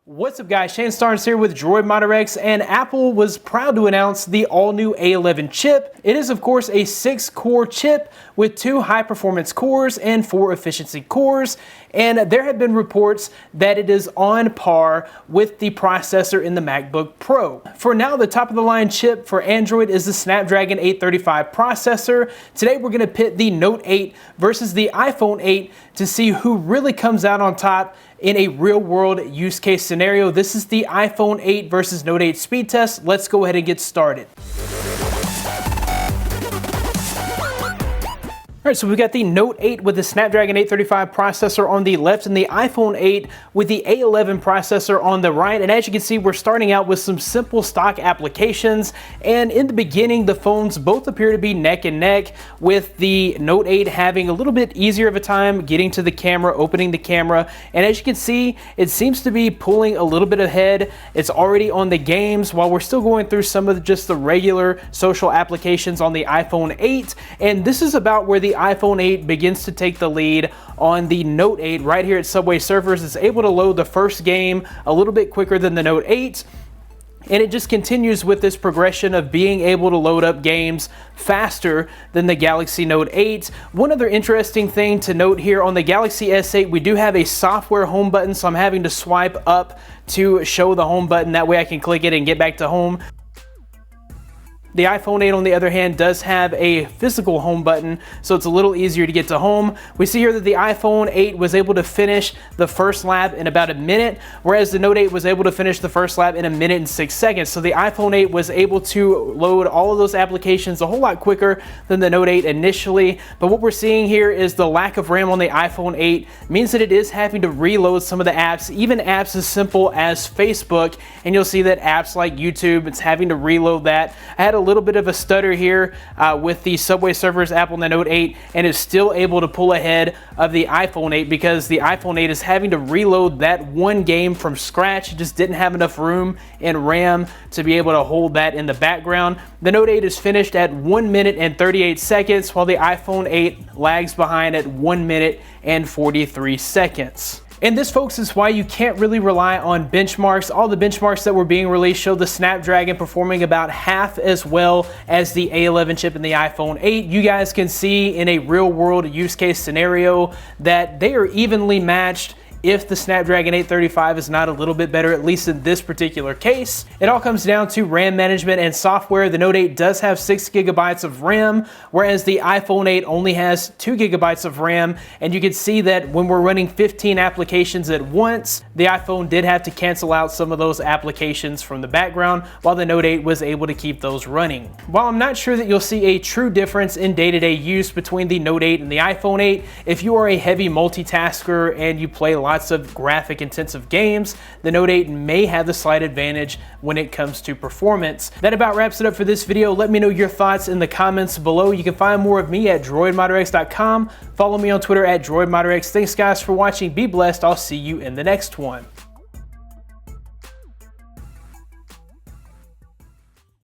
What's up guys, Shane Starnes here with Droid Modder X, and Apple was proud to announce the all-new A11 chip. It is of course a 6-core chip with 2 high-performance cores and 4 efficiency cores, and there have been reports that it is on par with the processor in the MacBook Pro. For now, the top-of-the-line chip for Android is the Snapdragon 835 processor. Today we're going to pit the Note 8 versus the iPhone 8 to see who really comes out on top in a real-world use case scenario. This is the iPhone 8 versus Note 8 speed test. Let's go ahead and get started. All right, so we've got the Note 8 with the Snapdragon 835 processor on the left and the iPhone 8 with the A11 processor on the right. And as you can see, we're starting out with some simple stock applications. And in the beginning, the phones both appear to be neck and neck, with the Note 8 having a little bit easier of a time getting to the camera, opening the camera. And as you can see, it seems to be pulling a little bit ahead. It's already on the games while we're still going through some of just the regular social applications on the iPhone 8. And this is about where the iPhone 8 begins to take the lead on the Note 8. Right here at Subway Surfers, it's able to load the first game a little bit quicker than the Note 8. And it just continues with this progression of being able to load up games faster than the Galaxy Note 8. One other interesting thing to note here, on the Galaxy S8, we do have a software home button, so I'm having to swipe up to show the home button. That way I can click it and get back to home. The iPhone 8, on the other hand, does have a physical home button, so it's a little easier to get to home. We see here that the iPhone 8 was able to finish the first lap in about a minute, whereas the Note 8 was able to finish the first lap in a minute and 6 seconds. So the iPhone 8 was able to load all of those applications a whole lot quicker than the Note 8 initially. But what we're seeing here is the lack of RAM on the iPhone 8 means that it is having to reload some of the apps, even apps as simple as Facebook, and you'll see that apps like YouTube, it's having to reload that. I had a little bit of a stutter here with the Subway Surfers app on the Note 8, and is still able to pull ahead of the iPhone 8 because the iPhone 8 is having to reload that one game from scratch. It just didn't have enough room and RAM to be able to hold that in the background. The Note 8 is finished at 1 minute and 38 seconds, while the iPhone 8 lags behind at 1 minute and 43 seconds. And this, folks, is why you can't really rely on benchmarks. All the benchmarks that were being released show the Snapdragon performing about half as well as the A11 chip in the iPhone 8. You guys can see in a real-world use case scenario that they are evenly matched if the Snapdragon 835 is not a little bit better, at least in this particular case. It all comes down to RAM management and software. The Note 8 does have 6 gigabytes of RAM, whereas the iPhone 8 only has 2 gigabytes of RAM. And you can see that when we're running 15 applications at once, the iPhone did have to cancel out some of those applications from the background, while the Note 8 was able to keep those running. While I'm not sure that you'll see a true difference in day-to-day use between the Note 8 and the iPhone 8, if you are a heavy multitasker and you play lots of graphic intensive games, the Note 8 may have the slight advantage when it comes to performance. That about wraps it up for this video. Let me know your thoughts in the comments below. You can find more of me at droidmodderx.com. Follow me on Twitter at droidmodderx. Thanks guys for watching. Be blessed. I'll see you in the next one.